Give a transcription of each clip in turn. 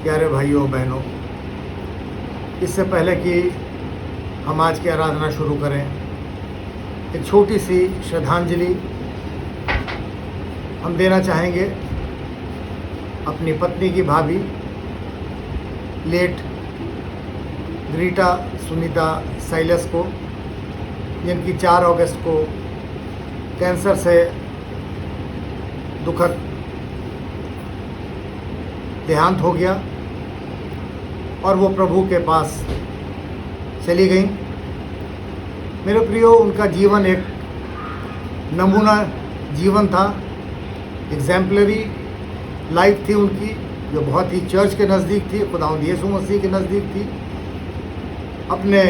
प्यारे भाइयों बहनों, इससे पहले कि हम आज की आराधना शुरू करें, एक छोटी सी श्रद्धांजलि हम देना चाहेंगे अपनी पत्नी की भाभी लेट ग्रीटा सुनीता साइलस को, जिनकी 4 अगस्त को कैंसर से दुखद देहांत हो गया और वो प्रभु के पास चली गई। मेरे प्रियो, उनका जीवन एक नमूना जीवन था, एग्जाम्पलरी लाइफ थी उनकी, जो बहुत ही चर्च के नज़दीक थी, खुदावंद यीशु मसीह के नज़दीक थी। अपने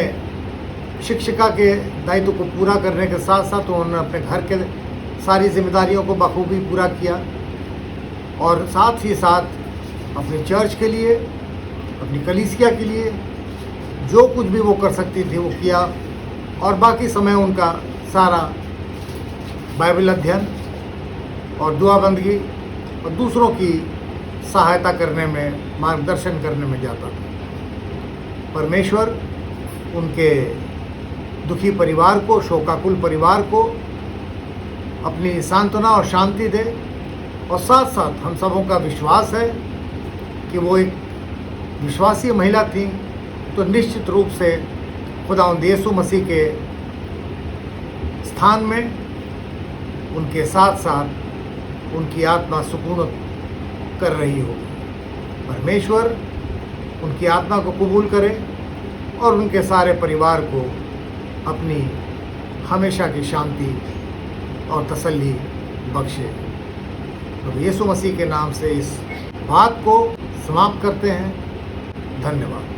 शिक्षिका के दायित्व को पूरा करने के साथ साथ उन्होंने अपने घर के सारी जिम्मेदारियों को बखूबी पूरा किया और साथ ही साथ अपने चर्च के लिए, अपनी कलीसिया के लिए जो कुछ भी वो कर सकती थी वो किया। और बाकी समय उनका सारा बाइबल अध्ययन और दुआ बंदगी और दूसरों की सहायता करने में, मार्गदर्शन करने में जाता था। परमेश्वर उनके दुखी परिवार को, शोकाकुल परिवार को अपनी सांत्वना और शांति दे। और साथ साथ हम सबों का विश्वास है कि वो एक विश्वासी महिला थी, तो निश्चित रूप से खुदावंद यीशु मसीह के स्थान में उनके साथ साथ उनकी आत्मा सुकून कर रही होगी। परमेश्वर उनकी आत्मा को कबूल करे और उनके सारे परिवार को अपनी हमेशा की शांति और तसल्ली बख्शे। तो यीशु मसीह के नाम से इस बात को समाप्त करते हैं। धन्यवाद।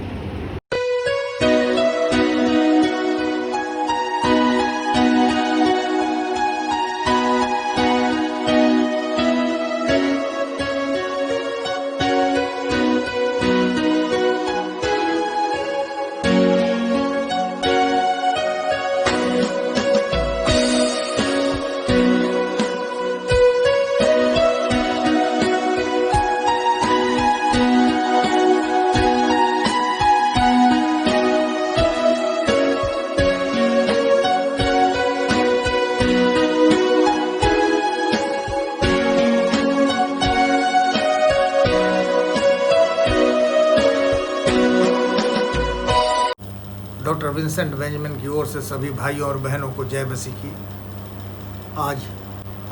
डॉक्टर विंसेंट बेंजामिन की ओर से सभी भाइयों और बहनों को जय मसीह की। आज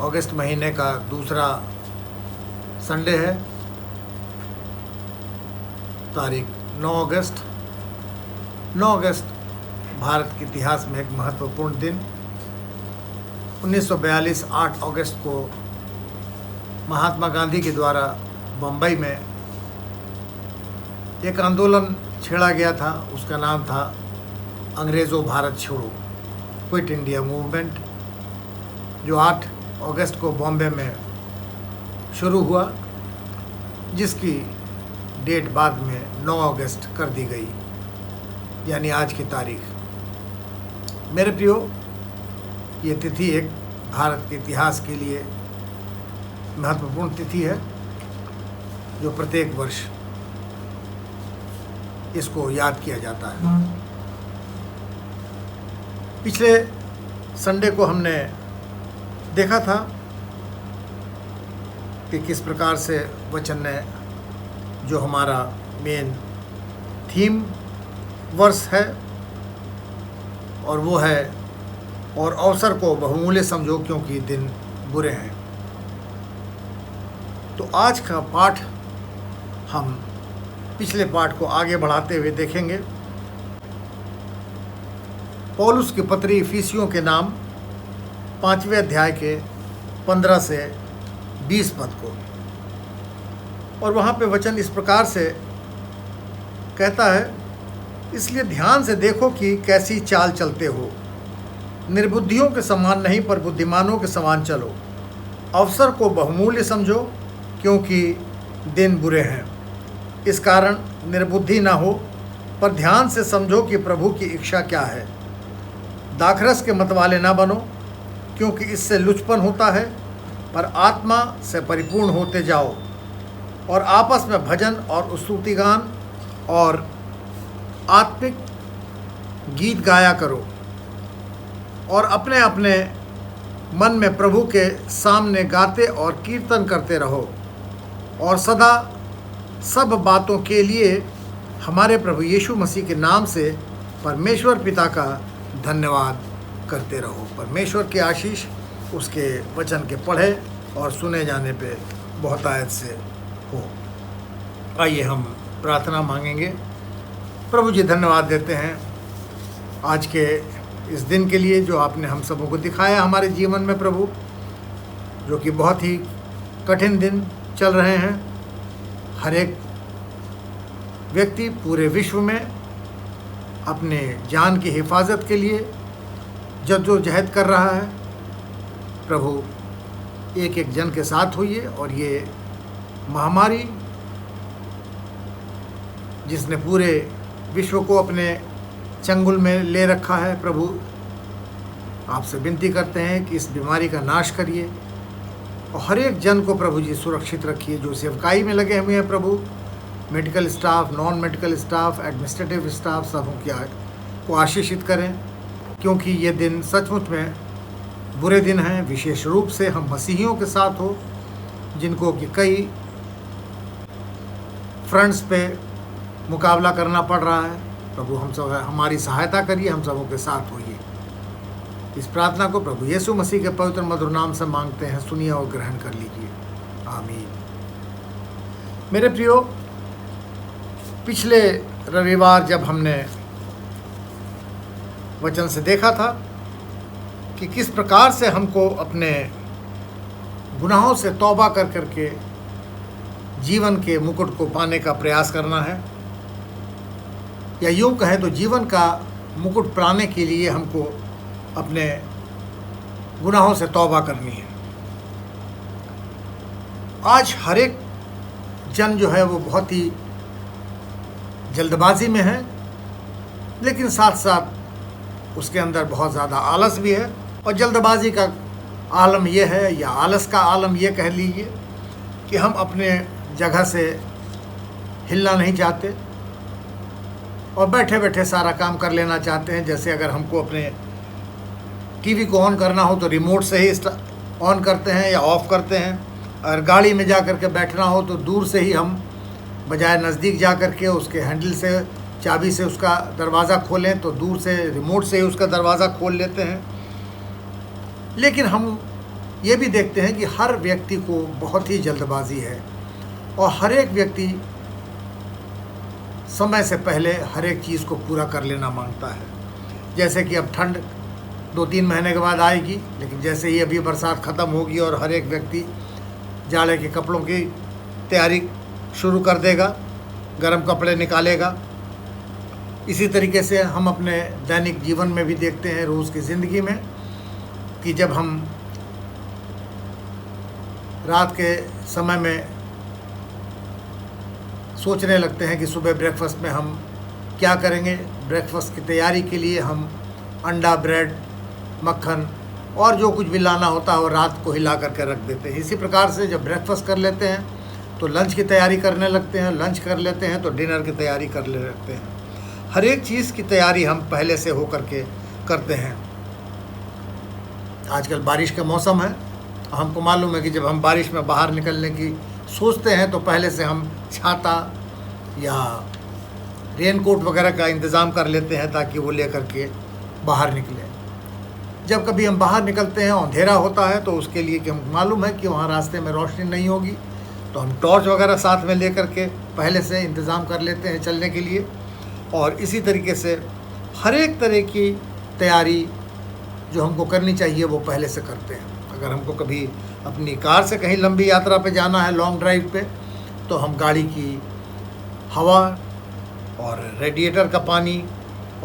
अगस्त महीने का दूसरा संडे है, तारीख 9 अगस्त। 9 अगस्त भारत के इतिहास में एक महत्वपूर्ण दिन। 1942 8 अगस्त को महात्मा गांधी के द्वारा बम्बई में एक आंदोलन छेड़ा गया था। उसका नाम था अंग्रेज़ों भारत छोड़ो, क्विट इंडिया मूवमेंट, जो 8 अगस्त को बॉम्बे में शुरू हुआ, जिसकी डेट बाद में 9 अगस्त कर दी गई, यानी आज की तारीख। मेरे प्रियो, ये तिथि एक भारत के इतिहास के लिए महत्वपूर्ण तिथि है, जो प्रत्येक वर्ष इसको याद किया जाता है। पिछले संडे को हमने देखा था कि किस प्रकार से वचन ने, जो हमारा मेन थीम वर्ष है, और वो है और अवसर को बहुमूल्य समझो क्योंकि दिन बुरे हैं। तो आज का पाठ हम पिछले पाठ को आगे बढ़ाते हुए देखेंगे। पौलुस की पत्री इफिसियों के नाम 5वें अध्याय के 15 से 20 पद को, और वहाँ पे वचन इस प्रकार से कहता है, इसलिए ध्यान से देखो कि कैसी चाल चलते हो, निर्बुद्धियों के समान नहीं पर बुद्धिमानों के समान चलो, अवसर को बहुमूल्य समझो क्योंकि दिन बुरे हैं। इस कारण निर्बुद्धि ना हो पर ध्यान से समझो कि प्रभु की इच्छा क्या है। दाखरस के मतवाले ना बनो क्योंकि इससे लुचपन होता है, पर आत्मा से परिपूर्ण होते जाओ, और आपस में भजन और स्तुतिगान और आत्मिक गीत गाया करो और अपने अपने मन में प्रभु के सामने गाते और कीर्तन करते रहो और सदा सब बातों के लिए हमारे प्रभु यीशु मसीह के नाम से परमेश्वर पिता का धन्यवाद करते रहो। परमेश्वर की आशीष उसके वचन के पढ़े और सुने जाने पे बहुतायत से हो। आइए हम प्रार्थना मांगेंगे। प्रभु जी, धन्यवाद देते हैं आज के इस दिन के लिए जो आपने हम सबों को दिखाया हमारे जीवन में प्रभु, जो कि बहुत ही कठिन दिन चल रहे हैं। हर एक व्यक्ति पूरे विश्व में अपने जान की हिफाजत के लिए जद्दोजहद कर रहा है। प्रभु, एक एक जन के साथ होइए और ये महामारी जिसने पूरे विश्व को अपने चंगुल में ले रखा है, प्रभु आपसे विनती करते हैं कि इस बीमारी का नाश करिए और हर एक जन को प्रभु जी सुरक्षित रखिए जो सेवकाई में लगे हुए हैं। प्रभु, medical staff, non medical staff, administrative staff, सबों को आशीषित करें, क्योंकि ये दिन सचमुच में बुरे दिन हैं। विशेष रूप से हम मसीहियों के साथ हो जिनको कि कई फ्रंट्स पे मुकाबला करना पड़ रहा है। प्रभु, हम सब हमारी सहायता करिए, हम सबों के साथ होइए। इस प्रार्थना को प्रभु यीशु मसीह के पवित्र मधुर नाम से मांगते हैं, सुनिए और ग्रहण कर लीजिए। आमीन। मेरे प्रियो, पिछले रविवार जब हमने वचन से देखा था कि किस प्रकार से हमको अपने गुनाहों से तौबा कर करके जीवन के मुकुट को पाने का प्रयास करना है, या यूँ कहें तो जीवन का मुकुट पाने के लिए हमको अपने गुनाहों से तौबा करनी है। आज हर एक जन जो है वो बहुत ही जल्दबाजी में है, लेकिन साथ साथ उसके अंदर बहुत ज़्यादा आलस भी है। और जल्दबाजी का आलम यह है, या आलस का आलम ये कह लीजिए, कि हम अपने जगह से हिलना नहीं चाहते और बैठे बैठे सारा काम कर लेना चाहते हैं। जैसे अगर हमको अपने टीवी को ऑन करना हो तो रिमोट से ही ऑन करते हैं या ऑफ़ करते हैं। अगर गाड़ी में जा कर के बैठना हो तो दूर से ही हम, बजाय नज़दीक जा कर के उसके हैंडल से, चाबी से उसका दरवाज़ा खोलें, तो दूर से रिमोट से ही उसका दरवाज़ा खोल लेते हैं। लेकिन हम ये भी देखते हैं कि हर व्यक्ति को बहुत ही जल्दबाजी है और हर एक व्यक्ति समय से पहले हर एक चीज़ को पूरा कर लेना मांगता है। जैसे कि अब ठंड 2-3 महीने के बाद आएगी, लेकिन जैसे ही अभी बरसात ख़त्म होगी और हर एक व्यक्ति जाड़े के कपड़ों की तैयारी शुरू कर देगा, गर्म कपड़े निकालेगा। इसी तरीके से हम अपने दैनिक जीवन में भी देखते हैं, रोज़ की ज़िंदगी में, कि जब हम रात के समय में सोचने लगते हैं कि सुबह ब्रेकफास्ट में हम क्या करेंगे। ब्रेकफास्ट की तैयारी के लिए हम अंडा, ब्रेड, मक्खन और जो कुछ भी लाना होता है वो रात को हिला करके रख देते हैं। इसी प्रकार से जब ब्रेकफास्ट कर लेते हैं तो लंच की तैयारी करने लगते हैं, लंच कर लेते हैं तो डिनर की तैयारी कर ले लगते हैं। हर एक चीज़ की तैयारी हम पहले से हो करके करते हैं। आजकल बारिश का मौसम है, हमको मालूम है कि जब हम बारिश में बाहर निकलने की सोचते हैं तो पहले से हम छाता या रेनकोट वगैरह का इंतज़ाम कर लेते हैं ताकि वो ले करके बाहर निकलें। जब कभी हम बाहर निकलते हैं, अंधेरा होता है, तो उसके लिए कि हमको मालूम है कि वहाँ रास्ते में रोशनी नहीं होगी, तो हम टॉर्च वगैरह साथ में ले करके पहले से इंतज़ाम कर लेते हैं चलने के लिए। और इसी तरीके से हर एक तरह की तैयारी जो हमको करनी चाहिए वो पहले से करते हैं। अगर हमको कभी अपनी कार से कहीं लंबी यात्रा पे जाना है, लॉन्ग ड्राइव पे, तो हम गाड़ी की हवा और रेडिएटर का पानी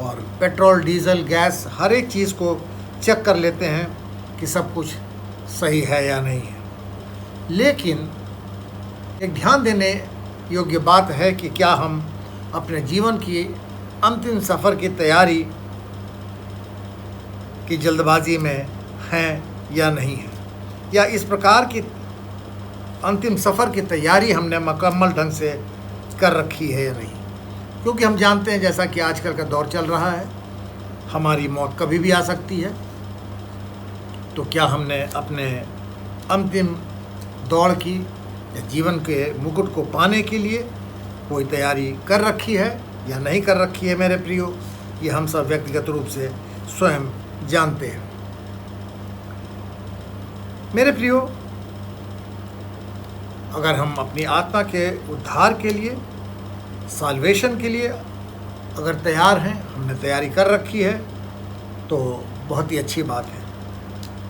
और पेट्रोल, डीजल, गैस, हर एक चीज़ को चेक कर लेते हैं कि सब कुछ सही है या नहीं है। लेकिन एक ध्यान देने योग्य बात है कि क्या हम अपने जीवन की अंतिम सफ़र की तैयारी की जल्दबाजी में हैं या नहीं है, या इस प्रकार की अंतिम सफ़र की तैयारी हमने मुकम्मल ढंग से कर रखी है या नहीं। क्योंकि हम जानते हैं, जैसा कि आजकल का दौर चल रहा है, हमारी मौत कभी भी आ सकती है। तो क्या हमने अपने अंतिम दौड़ की या जीवन के मुकुट को पाने के लिए कोई तैयारी कर रखी है या नहीं कर रखी है? मेरे प्रियो, ये हम सब व्यक्तिगत रूप से स्वयं जानते हैं। मेरे प्रियो, अगर हम अपनी आत्मा के उद्धार के लिए, साल्वेशन के लिए अगर तैयार हैं, हमने तैयारी कर रखी है, तो बहुत ही अच्छी बात है।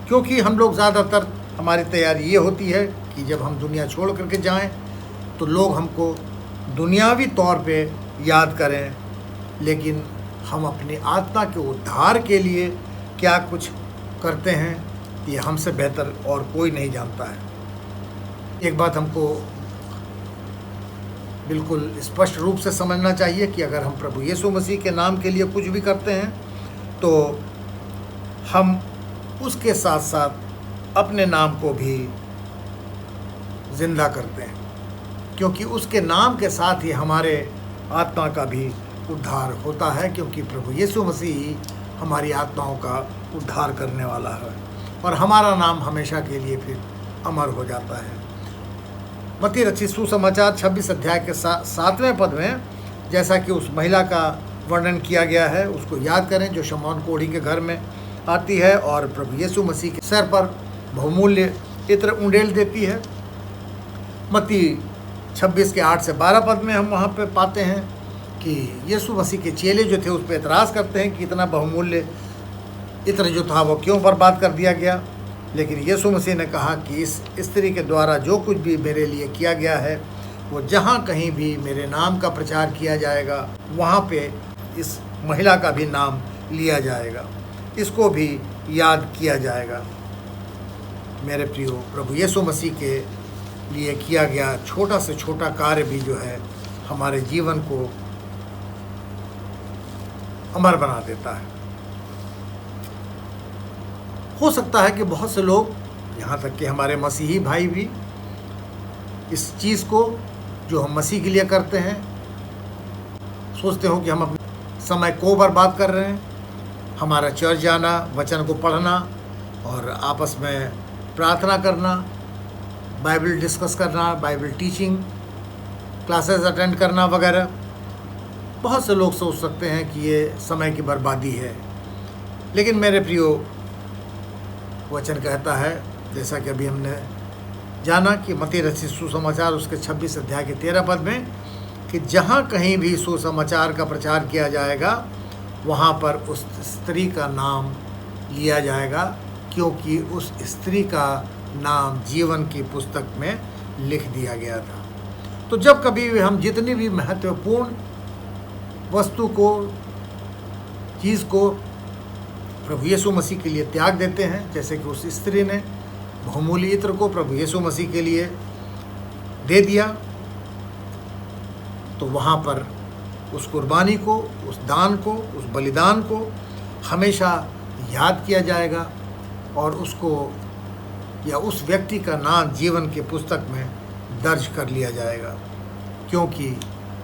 क्योंकि हम लोग ज़्यादातर, हमारी तैयारी ये होती है कि जब हम दुनिया छोड़ करके जाएं तो लोग हमको दुनियावी तौर पे याद करें, लेकिन हम अपनी आत्मा के उद्धार के लिए क्या कुछ करते हैं, ये हमसे बेहतर और कोई नहीं जानता है। एक बात हमको बिल्कुल स्पष्ट रूप से समझना चाहिए कि अगर हम प्रभु यीशु मसीह के नाम के लिए कुछ भी करते हैं, तो हम उसके साथ साथ अपने नाम को भी जिंदा करते हैं, क्योंकि उसके नाम के साथ ही हमारे आत्मा का भी उद्धार होता है। क्योंकि प्रभु यीशु मसीह ही हमारी आत्माओं का उद्धार करने वाला है और हमारा नाम हमेशा के लिए फिर अमर हो जाता है। मत्ती रचित सुसमाचार 26 अध्याय के 7वें पद में जैसा कि उस महिला का वर्णन किया गया है, उसको याद करें, जो शमौन कोढ़ी के घर में आती है और प्रभु यीशु मसीह के सर पर बहुमूल्य इत्र उंडेल देती है। मत्ती 26 के 8 से 12 पद में हम वहाँ पे पाते हैं कि यीशु मसीह के चेले जो थे उस पर एतराज़ करते हैं कि इतना बहुमूल्य इत्र जो था वो क्यों बर्बाद कर दिया गया। लेकिन यीशु मसीह ने कहा कि इस स्त्री के द्वारा जो कुछ भी मेरे लिए किया गया है, वो जहाँ कहीं भी मेरे नाम का प्रचार किया जाएगा, वहाँ पे इस महिला का भी नाम लिया जाएगा, इसको भी याद किया जाएगा। मेरे प्रियो, प्रभु यीशु मसीह के लिए किया गया छोटा से छोटा कार्य भी जो है हमारे जीवन को अमर बना देता है। हो सकता है कि बहुत से लोग, यहाँ तक कि हमारे मसीही भाई भी, इस चीज़ को जो हम मसीह के लिए करते हैं सोचते हो कि हम अपने समय को बर्बाद कर रहे हैं। हमारा चर्च जाना, वचन को पढ़ना और आपस में प्रार्थना करना, बाइबल डिस्कस करना, बाइबल टीचिंग क्लासेस अटेंड करना वगैरह, बहुत से लोग सोच सकते हैं कि ये समय की बर्बादी है। लेकिन मेरे प्रियो, वचन कहता है, जैसा कि अभी हमने जाना कि मत्ती रचित सुसमाचार उसके 26 अध्याय के 13 पद में, कि जहाँ कहीं भी सुसमाचार का प्रचार किया जाएगा वहाँ पर उस स्त्री का नाम लिया जाएगा, क्योंकि उस स्त्री का नाम जीवन की पुस्तक में लिख दिया गया था। तो जब कभी भी हम जितनी भी महत्वपूर्ण वस्तु को, चीज़ को प्रभु यीशु मसीह के लिए त्याग देते हैं, जैसे कि उस स्त्री ने बहुमूल्य इत्र को प्रभु यीशु मसीह के लिए दे दिया, तो वहाँ पर उस कुर्बानी को, उस दान को, उस बलिदान को हमेशा याद किया जाएगा और उसको या उस व्यक्ति का नाम जीवन के पुस्तक में दर्ज कर लिया जाएगा, क्योंकि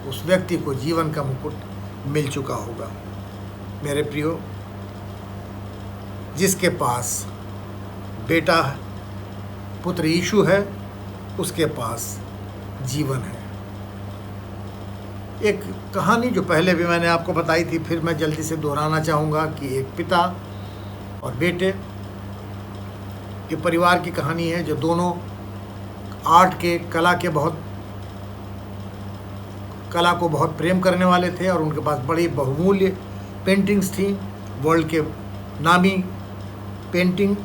उस व्यक्ति को जीवन का मुकुट मिल चुका होगा। मेरे प्रियो, जिसके पास बेटा पुत्र यीशु है, उसके पास जीवन है। एक कहानी जो पहले भी मैंने आपको बताई थी, फिर मैं जल्दी से दोहराना चाहूँगा कि एक पिता और बेटे के परिवार की कहानी है, जो दोनों आर्ट के, कला को बहुत प्रेम करने वाले थे और उनके पास बड़ी बहुमूल्य पेंटिंग्स थी, वर्ल्ड के नामी पेंटिंग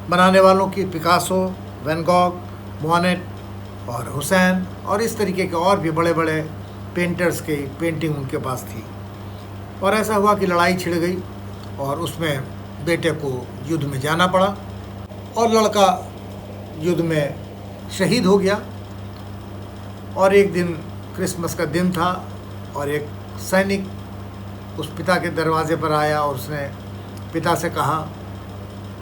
बनाने वालों की, पिकासो, वैन गॉग, मोनेट और हुसैन और इस तरीके के और भी बड़े बड़े पेंटर्स की पेंटिंग उनके पास थी। और ऐसा हुआ कि लड़ाई छिड़ गई और उसमें बेटे को युद्ध में जाना पड़ा और लड़का युद्ध में शहीद हो गया। और एक दिन क्रिसमस का दिन था और एक सैनिक उस पिता के दरवाजे पर आया और उसने पिता से कहा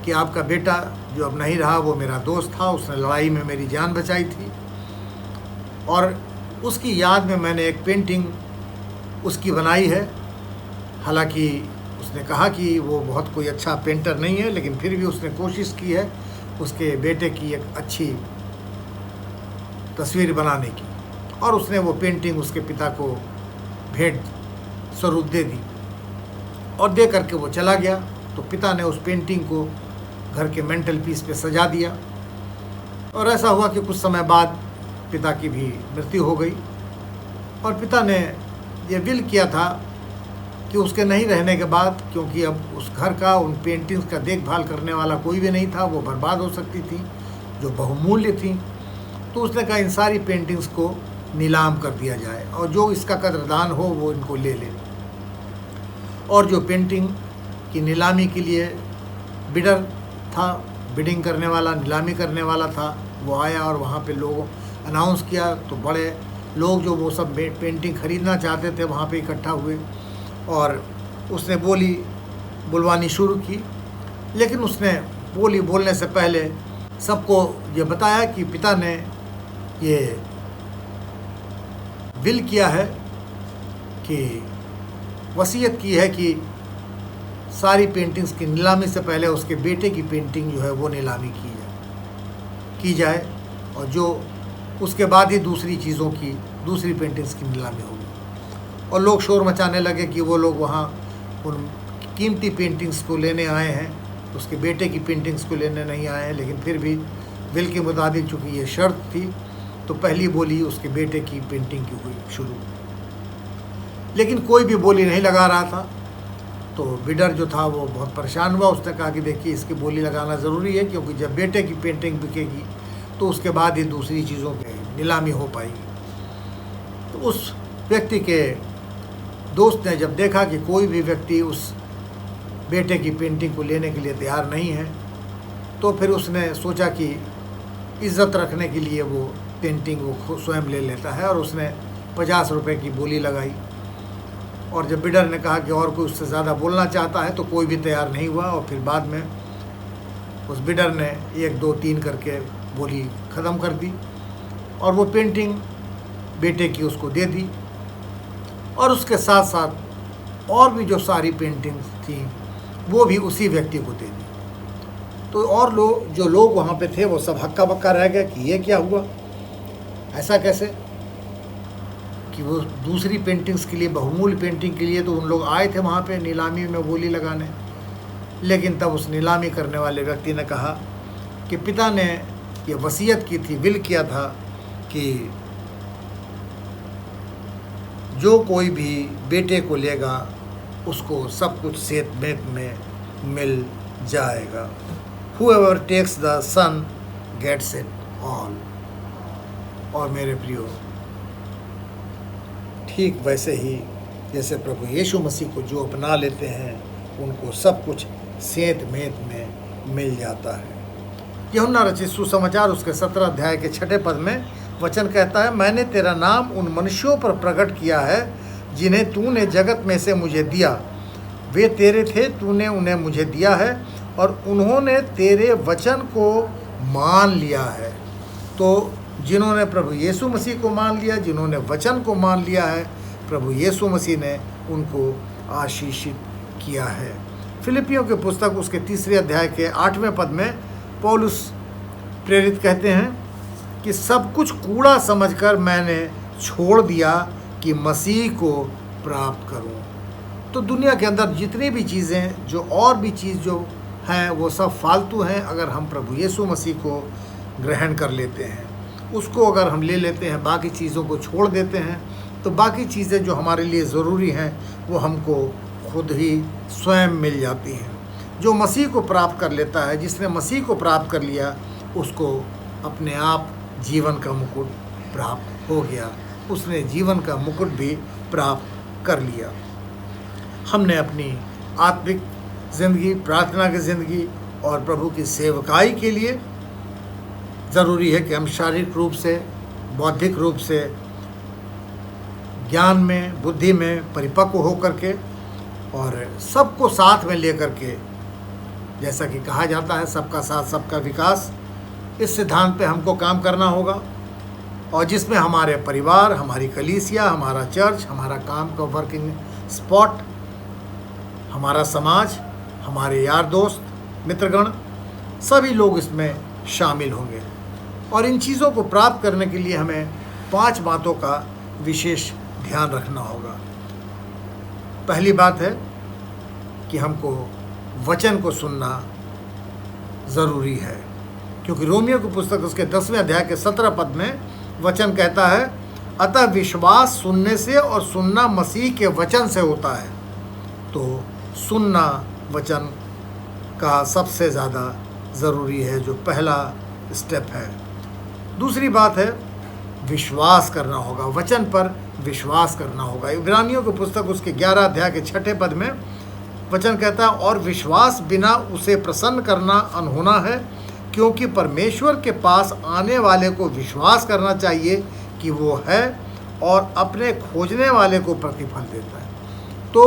कि आपका बेटा जो अब नहीं रहा वो मेरा दोस्त था, उसने लड़ाई में मेरी जान बचाई थी। और उसकी याद में मैंने एक पेंटिंग उसकी बनाई है। हालांकि उसने कहा कि वो बहुत कोई अच्छा पेंटर नहीं है, लेकिन फिर भी उसने कोशिश की है उसके बेटे की एक अच्छी तस्वीर बनाने की, और उसने वो पेंटिंग उसके पिता को भेंट स्वरूप दे दी और दे करके वो चला गया। तो पिता ने उस पेंटिंग को घर के मेंटल पीस पे सजा दिया, और ऐसा हुआ कि कुछ समय बाद पिता की भी मृत्यु हो गई। और पिता ने ये विल किया था कि उसके नहीं रहने के बाद, क्योंकि अब उस घर का, उन पेंटिंग्स का देखभाल करने वाला कोई भी नहीं था, वो बर्बाद हो सकती थी, जो बहुमूल्य थी, तो उसने कहा इन सारी पेंटिंग्स को नीलाम कर दिया जाए और जो इसका कदरदान हो वो इनको ले ले। और जो पेंटिंग की नीलामी के लिए बिडर था, बिडिंग करने वाला, नीलामी करने वाला था, वो आया और वहाँ पे लोगों अनाउंस किया। तो बड़े लोग जो वो सब पेंटिंग ख़रीदना चाहते थे वहाँ पे इकट्ठा हुए, और उसने बोली बुलवानी शुरू की। लेकिन उसने बोली बोलने से पहले सबको ये बताया कि पिता ने ये विल किया है, कि वसीयत की है कि सारी पेंटिंग्स की नीलामी से पहले उसके बेटे की पेंटिंग जो है वो नीलामी की जाए, और जो उसके बाद ही दूसरी चीज़ों की, दूसरी पेंटिंग्स की नीलामी होगी। और लोग शोर मचाने लगे कि वो लोग वहाँ उन कीमती पेंटिंग्स को लेने आए हैं, उसके बेटे की पेंटिंग्स को लेने नहीं आए हैं। लेकिन फिर भी विल के मुताबिक चूँकि ये शर्त थी, तो पहली बोली उसके बेटे की पेंटिंग की हुई शुरू। लेकिन कोई भी बोली नहीं लगा रहा था। तो बिडर जो था वो बहुत परेशान हुआ। उसने कहा कि देखिए इसकी बोली लगाना ज़रूरी है, क्योंकि जब बेटे की पेंटिंग बिकेगी तो उसके बाद ही दूसरी चीज़ों की नीलामी हो पाएगी। तो उस व्यक्ति के दोस्त ने जब देखा कि कोई भी व्यक्ति उस बेटे की पेंटिंग को लेने के लिए तैयार नहीं है, तो फिर उसने सोचा कि इज़्ज़त रखने के लिए वो पेंटिंग वो स्वयं ले लेता है, और उसने 50 रुपये की बोली लगाई। और जब बिडर ने कहा कि और कोई उससे ज़्यादा बोलना चाहता है, तो कोई भी तैयार नहीं हुआ। और फिर बाद में उस बिडर ने 1 2 3 करके बोली ख़त्म कर दी, और वो पेंटिंग बेटे की उसको दे दी। और उसके साथ साथ और भी जो सारी पेंटिंग्स थी वो भी उसी व्यक्ति को दे दी। तो और जो लोग वहाँ पे थे वो सब हक्का बक्का रह गए कि ये क्या हुआ, ऐसा कैसे, कि वो दूसरी पेंटिंग्स के लिए, बहुमूल्य पेंटिंग के लिए तो उन लोग आए थे वहाँ पे नीलामी में बोली लगाने। लेकिन तब उस नीलामी करने वाले व्यक्ति ने कहा कि पिता ने ये वसीयत की थी, विल किया था कि जो कोई भी बेटे को लेगा उसको सब कुछ सेत में मिल जाएगा। Whoever takes the son gets it all। और मेरे प्रियो, ठीक वैसे ही जैसे प्रभु यीशु मसीह को जो अपना लेते हैं उनको सब कुछ सेत मेत में मिल जाता है। यूहन्ना रचित सुसमाचार उसके 17 अध्याय के 6 पद में वचन कहता है, मैंने तेरा नाम उन मनुष्यों पर प्रकट किया है जिन्हें तूने जगत में से मुझे दिया। वे तेरे थे, तूने उन्हें मुझे दिया है और उन्होंने तेरे वचन को मान लिया है। तो जिन्होंने प्रभु यीशु मसीह को मान लिया, जिन्होंने वचन को मान लिया है, प्रभु यीशु मसीह ने उनको आशीषित किया है। फिलिपियों की पुस्तक उसके 3 अध्याय के 8वें पद में पौलुस प्रेरित कहते हैं कि सब कुछ कूड़ा समझकर मैंने छोड़ दिया कि मसीह को प्राप्त करूं। तो दुनिया के अंदर जितनी भी चीज़ें, जो और भी चीज़ जो हैं, वो सब फालतू हैं। अगर हम प्रभु यीशु मसीह को ग्रहण कर लेते हैं, उसको अगर हम ले लेते हैं, बाकी चीज़ों को छोड़ देते हैं, तो बाकी चीज़ें जो हमारे लिए ज़रूरी हैं वो हमको खुद ही स्वयं मिल जाती हैं। जो मसीह को प्राप्त कर लेता है, जिसने मसीह को प्राप्त कर लिया, उसको अपने आप जीवन का मुकुट प्राप्त हो गया। उसने जीवन का मुकुट भी प्राप्त कर लिया। हमने अपनी आत्मिक ज़िंदगी, प्रार्थना की ज़िंदगी और प्रभु की सेवकाई के लिए ज़रूरी है कि हम शारीरिक रूप से, बौद्धिक रूप से, ज्ञान में, बुद्धि में परिपक्व होकर के और सबको साथ में लेकर के जैसा कि कहा जाता है सबका साथ सबका विकास, इस सिद्धांत पे हमको काम करना होगा, और जिसमें हमारे परिवार, हमारी कलीसिया, हमारा चर्च, हमारा काम का वर्किंग स्पॉट, हमारा समाज, हमारे यार दोस्त, मित्रगण, सभी लोग इसमें शामिल होंगे। और इन चीज़ों को प्राप्त करने के लिए हमें 5 बातों का विशेष ध्यान रखना होगा। पहली बात है कि हमको वचन को सुनना ज़रूरी है, क्योंकि रोमियो की पुस्तक उसके 10वें अध्याय के 17 पद में वचन कहता है, अतः विश्वास सुनने से और सुनना मसीह के वचन से होता है। तो सुनना वचन का सबसे ज़्यादा ज़रूरी है, जो पहला स्टेप है। दूसरी बात है विश्वास करना होगा, वचन पर विश्वास करना होगा। इब्रानियों की पुस्तक उसके 11 अध्याय के 6 पद में वचन कहता है, और विश्वास बिना उसे प्रसन्न करना अनहोना है, क्योंकि परमेश्वर के पास आने वाले को विश्वास करना चाहिए कि वो है और अपने खोजने वाले को प्रतिफल देता है। तो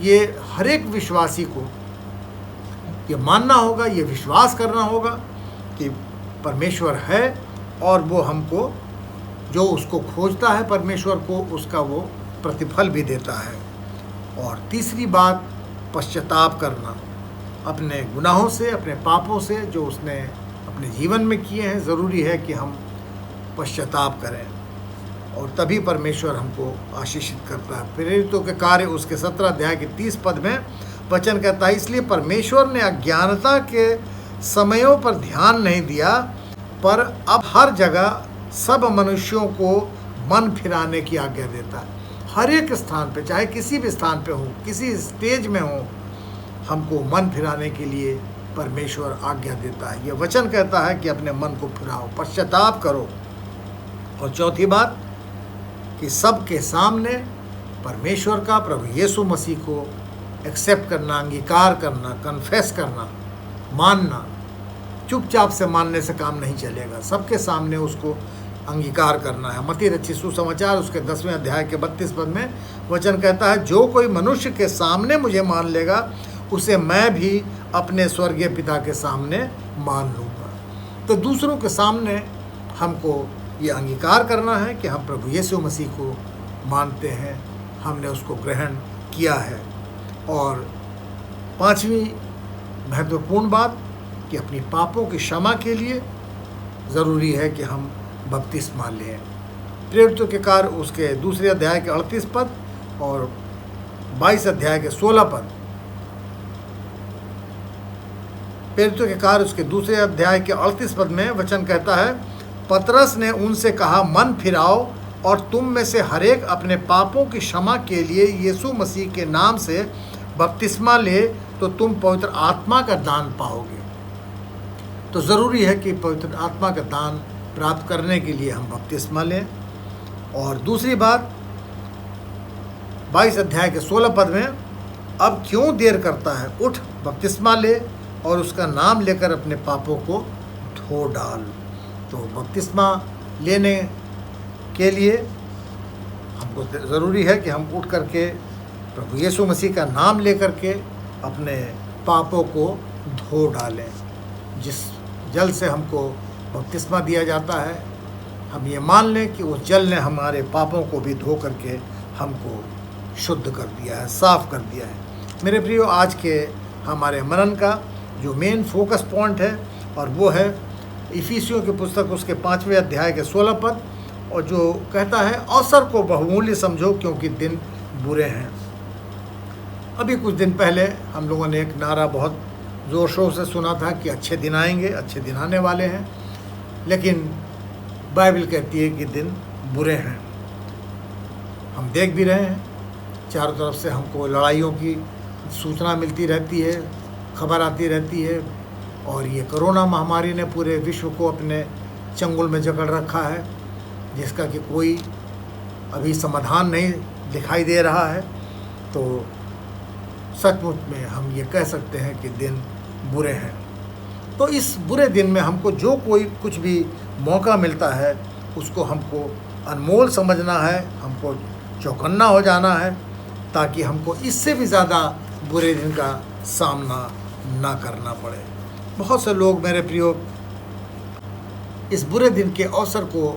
ये हर एक विश्वासी को ये मानना होगा, ये विश्वास करना होगा कि परमेश्वर है और वो हमको, जो उसको खोजता है परमेश्वर को, उसका वो प्रतिफल भी देता है। और तीसरी बात पश्चाताप करना, अपने गुनाहों से, अपने पापों से जो उसने अपने जीवन में किए हैं, ज़रूरी है कि हम पश्चाताप करें, और तभी परमेश्वर हमको आशीषित करता है। प्रेरितों के कार्य उसके 17 अध्याय के 30 पद में वचन कहता है, इसलिए परमेश्वर ने अज्ञानता के समयों पर ध्यान नहीं दिया, पर अब हर जगह सब मनुष्यों को मन फिराने की आज्ञा देता है। हर एक स्थान पे, चाहे किसी भी स्थान पे हो, किसी स्टेज में हो, हमको मन फिराने के लिए परमेश्वर आज्ञा देता है। यह वचन कहता है कि अपने मन को फिराओ, पश्चाताप करो। और चौथी बात कि सबके सामने परमेश्वर का, प्रभु यीशु मसीह को एक्सेप्ट करना, अंगीकार करना, कन्फेस करना, मानना। चुपचाप से मानने से काम नहीं चलेगा, सबके सामने उसको अंगीकार करना है। मत्ती रचित सुसमाचार उसके 10वें अध्याय के 32 पद में वचन कहता है, जो कोई मनुष्य के सामने मुझे मान लेगा, उसे मैं भी अपने स्वर्गीय पिता के सामने मान लूँगा। तो दूसरों के सामने हमको ये अंगीकार करना है कि हम प्रभु यीशु मसीह को मानते हैं, हमने उसको ग्रहण किया है। और 5वीं महत्वपूर्ण बात कि अपनी पापों की क्षमा के लिए ज़रूरी है कि हम बपतिस्मा लें। प्रेरितों के कार्य उसके 2 अध्याय के 38 पद और 22 अध्याय के 16 पद। प्रेरितों के कार्य उसके 2 अध्याय के 38 पद में वचन कहता है, पतरस ने उनसे कहा, मन फिराओ और तुम में से हर एक अपने पापों की क्षमा के लिए यीशु मसीह के नाम से बपतिस्मा ले, तो तुम पवित्र आत्मा का दान पाओगे। तो ज़रूरी है कि पवित्र आत्मा का दान प्राप्त करने के लिए हम बपतिस्मा लें। और दूसरी बात 22 अध्याय के 16 पद में, अब क्यों देर करता है, उठ बपतिस्मा ले और उसका नाम लेकर अपने पापों को धो डाल। तो बपतिस्मा लेने के लिए हमको ज़रूरी है कि हम उठ करके प्रभु यीशु मसीह का नाम लेकर के अपने पापों को धो डालें। जिस जल से हमको बपतिस्मा दिया जाता है, हम ये मान लें कि उस जल ने हमारे पापों को भी धो करके हमको शुद्ध कर दिया है, साफ़ कर दिया है। मेरे प्रियो, आज के हमारे मनन का जो मेन फोकस पॉइंट है, और वो है इफिसियों की पुस्तक उसके 5वें अध्याय के 16 पद, और जो कहता है, अवसर को बहुमूल्य समझो क्योंकि दिन बुरे हैं। अभी कुछ दिन पहले हम लोगों ने एक नारा बहुत ज़ोर शोर से सुना था कि अच्छे दिन आएंगे, अच्छे दिन आने वाले हैं, लेकिन बाइबल कहती है कि दिन बुरे हैं। हम देख भी रहे हैं, चारों तरफ से हमको लड़ाइयों की सूचना मिलती रहती है, खबर आती रहती है, और ये कोरोना महामारी ने पूरे विश्व को अपने चंगुल में जकड़ रखा है, जिसका कि कोई अभी समाधान नहीं दिखाई दे रहा है। तो सचमुच में हम ये कह सकते हैं कि दिन बुरे हैं। तो इस बुरे दिन में हमको जो कोई कुछ भी मौका मिलता है, उसको हमको अनमोल समझना है, हमको चौकन्ना हो जाना है, ताकि हमको इससे भी ज़्यादा बुरे दिन का सामना ना करना पड़े। बहुत से लोग मेरे प्रियो इस बुरे दिन के अवसर को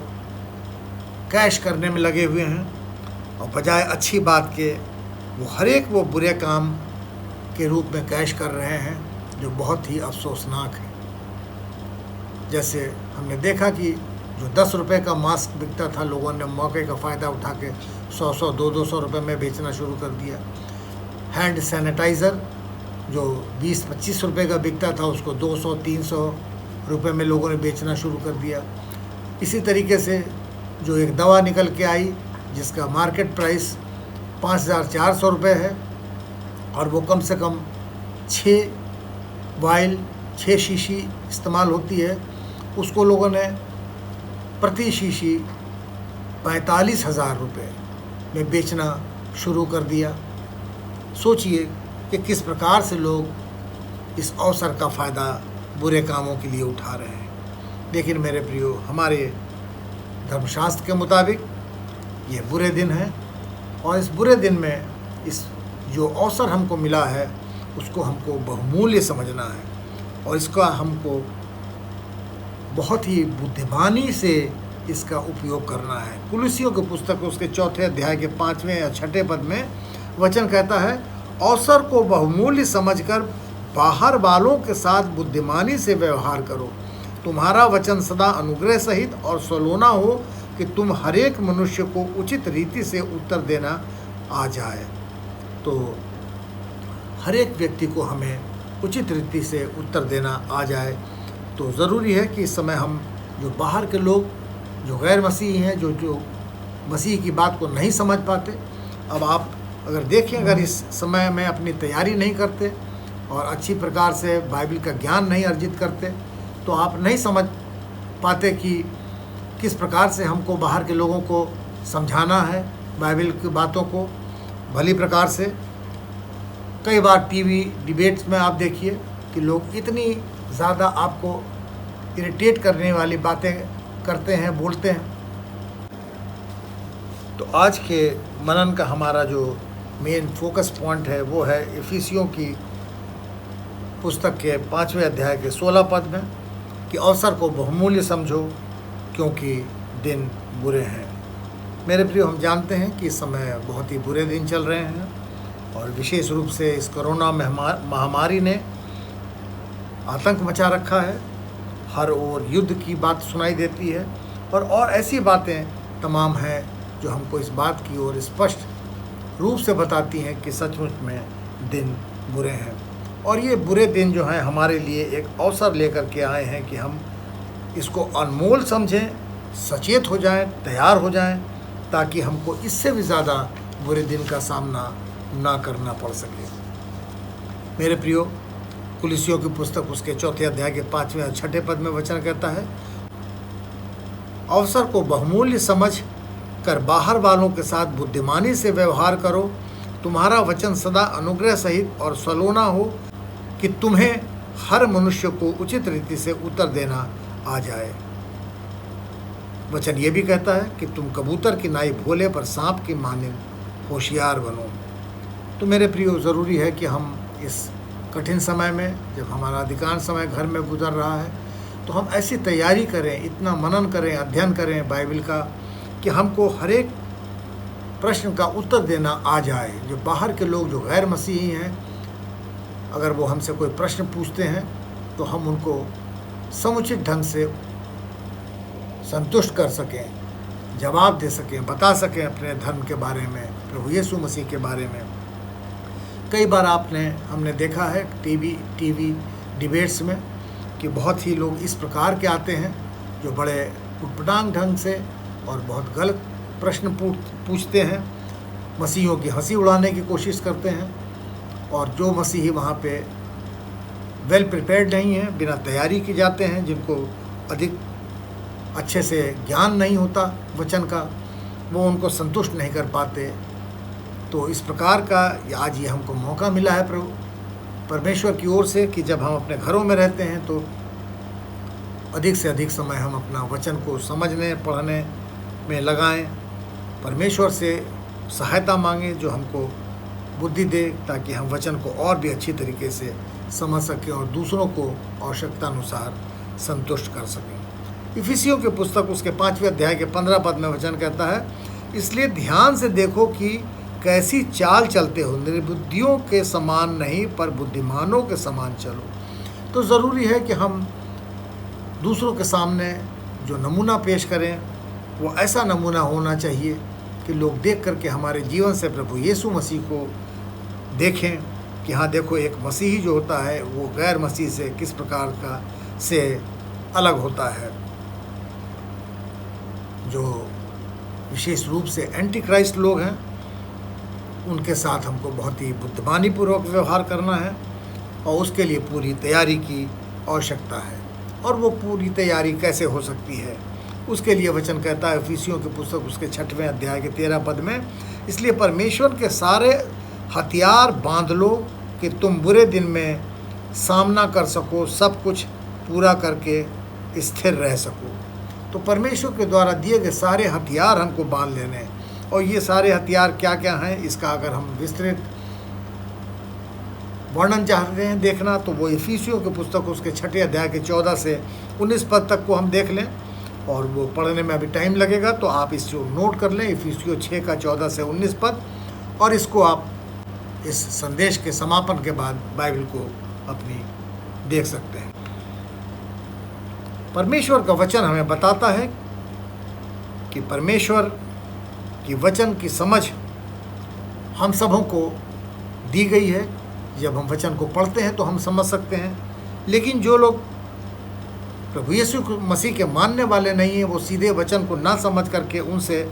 कैश करने में लगे हुए हैं और बजाय अच्छी बात के वो बुरे काम के रूप में कैश कर रहे हैं, जो बहुत ही अफसोसनाक है। जैसे हमने देखा कि जो 10 रुपये का मास्क बिकता था, लोगों ने मौके का फ़ायदा उठा के 100-100, 200-200 रुपये में बेचना शुरू कर दिया। हैंड सैनिटाइज़र जो 20-25 रुपये का बिकता था, उसको 200-300 रुपये में लोगों ने बेचना शुरू कर दिया। इसी तरीके से जो एक दवा निकल के आई जिसका मार्केट प्राइस 5,400 रुपये है और वो कम से कम 6 वाइल 6 शीशी इस्तेमाल होती है, उसको लोगों ने प्रति शीशी 45,000 रुपये में बेचना शुरू कर दिया। सोचिए कि किस प्रकार से लोग इस अवसर का फ़ायदा बुरे कामों के लिए उठा रहे हैं। लेकिन मेरे प्रियो, हमारे धर्मशास्त्र के मुताबिक ये बुरे दिन है और इस बुरे दिन में इस जो अवसर हमको मिला है उसको हमको बहुमूल्य समझना है और इसका हमको बहुत ही बुद्धिमानी से इसका उपयोग करना है। कुलुसियों की पुस्तक उसके 4 अध्याय के 5वें या 6 पद में वचन कहता है, अवसर को बहुमूल्य समझकर बाहर वालों के साथ बुद्धिमानी से व्यवहार करो। तुम्हारा वचन सदा अनुग्रह सहित और सलोना हो कि तुम हरेक मनुष्य को उचित रीति से उत्तर देना आ जाए। तो हर एक व्यक्ति को हमें उचित रीति से उत्तर देना आ जाए। तो ज़रूरी है कि इस समय हम जो बाहर के लोग जो गैर मसीही हैं, जो मसीह की बात को नहीं समझ पाते, अब आप अगर देखें, अगर इस समय में अपनी तैयारी नहीं करते और अच्छी प्रकार से बाइबल का ज्ञान नहीं अर्जित करते, तो आप नहीं समझ पाते कि किस प्रकार से हमको बाहर के लोगों को समझाना है बाइबल की बातों को भली प्रकार से। कई बार टीवी डिबेट्स में आप देखिए कि लोग इतनी ज़्यादा आपको इरिटेट करने वाली बातें करते हैं, बोलते हैं। तो आज के मनन का हमारा जो मेन फोकस पॉइंट है वो है इफिसियों की पुस्तक के 5वें अध्याय के 16 पद में कि अवसर को बहुमूल्य समझो क्योंकि दिन बुरे हैं। मेरे प्रियो, हम जानते हैं कि इस समय बहुत ही बुरे दिन चल रहे हैं और विशेष रूप से इस कोरोना महामारी ने आतंक मचा रखा है। हर ओर युद्ध की बात सुनाई देती है और ऐसी बातें तमाम हैं जो हमको इस बात की ओर स्पष्ट रूप से बताती हैं कि सचमुच में दिन बुरे हैं। और ये बुरे दिन जो हैं हमारे लिए एक अवसर लेकर के आए हैं कि हम इसको अनमोल समझें, सचेत हो जाएं, तैयार हो जाएं, ताकि हमको इससे भी ज़्यादा बुरे दिन का सामना ना करना पड़ सके। मेरे प्रियो, कुलुसियों की पुस्तक उसके 4 अध्याय के 5वें और 6 पद में वचन कहता है, अवसर को बहुमूल्य समझ कर बाहर वालों के साथ बुद्धिमानी से व्यवहार करो। तुम्हारा वचन सदा अनुग्रह सहित और सलोना हो कि तुम्हें हर मनुष्य को उचित रीति से उत्तर देना आ जाए। वचन ये भी कहता है कि तुम कबूतर की नाई भोले पर सांप की मानिंद होशियार बनो। तो मेरे प्रियो, ज़रूरी है कि हम इस कठिन समय में, जब हमारा अधिकांश समय घर में गुजर रहा है, तो हम ऐसी तैयारी करें, इतना मनन करें, अध्ययन करें बाइबल का कि हमको हर एक प्रश्न का उत्तर देना आ जाए। जो बाहर के लोग जो गैर मसीही हैं, अगर वो हमसे कोई प्रश्न पूछते हैं तो हम उनको समुचित ढंग से संतुष्ट कर सकें, जवाब दे सकें, बता सकें अपने धर्म के बारे में, प्रभु यीशु मसीह के बारे में। कई बार हमने देखा है टीवी डिबेट्स में कि बहुत ही लोग इस प्रकार के आते हैं जो बड़े उटपटांग ढंग से और बहुत गलत प्रश्न पूछते हैं, मसीहियों की हंसी उड़ाने की कोशिश करते हैं। और जो मसीही वहाँ पे वेल प्रिपेयर्ड नहीं हैं, बिना तैयारी के जाते हैं, जिनको अधिक अच्छे से ज्ञान नहीं होता वचन का, वो उनको संतुष्ट नहीं कर पाते। तो इस प्रकार का आज ये हमको मौका मिला है परमेश्वर की ओर से कि जब हम अपने घरों में रहते हैं तो अधिक से अधिक समय हम अपना वचन को समझने पढ़ने में लगाएं, परमेश्वर से सहायता मांगें जो हमको बुद्धि दे, ताकि हम वचन को और भी अच्छी तरीके से समझ सकें और दूसरों को आवश्यकता अनुसार संतुष्ट कर सकें। इफिसियों की पुस्तक उसके 5वें अध्याय के 15 पद में वचन कहता है, इसलिए ध्यान से देखो कि कैसी चाल चलते हो, निर्बुद्धियों के समान नहीं पर बुद्धिमानों के समान चलो। तो ज़रूरी है कि हम दूसरों के सामने जो नमूना पेश करें वो ऐसा नमूना होना चाहिए कि लोग देख करके हमारे जीवन से प्रभु यीशु मसीह को देखें कि हाँ देखो, एक मसीही जो होता है वो गैर मसीह से किस प्रकार का से अलग होता है। जो विशेष रूप से एंटी क्राइस्ट लोग हैं उनके साथ हमको बहुत ही बुद्धिमानी पूर्वक व्यवहार करना है और उसके लिए पूरी तैयारी की आवश्यकता है। और वो पूरी तैयारी कैसे हो सकती है, उसके लिए वचन कहता है इफिसियों की पुस्तक उसके 6वें अध्याय के 13 पद में, इसलिए परमेश्वर के सारे हथियार बांध लो कि तुम बुरे दिन में सामना कर सको, सब कुछ पूरा करके स्थिर रह सको। तो परमेश्वर के द्वारा दिए गए सारे हथियार हमको बांध लेने हैं। और ये सारे हथियार क्या क्या हैं, इसका अगर हम विस्तृत वर्णन चाहते हैं देखना तो वो इफिसियों की पुस्तक उसके 6 अध्याय के 14 से 19 पद तक को हम देख लें। और वो पढ़ने में अभी टाइम लगेगा तो आप इसको नोट कर लें, इफिसियों 6 का 14 से 19 पद। और इसको आप इस संदेश के समापन के बाद बाइबल को अपनी देख सकते हैं। परमेश्वर का वचन हमें बताता है कि परमेश्वर की वचन की समझ हम सबों को दी गई है। जब हम वचन को पढ़ते हैं तो हम समझ सकते हैं, लेकिन जो लोग प्रभु यीशु मसीह के मानने वाले नहीं हैं वो सीधे वचन को ना समझ करके उनसे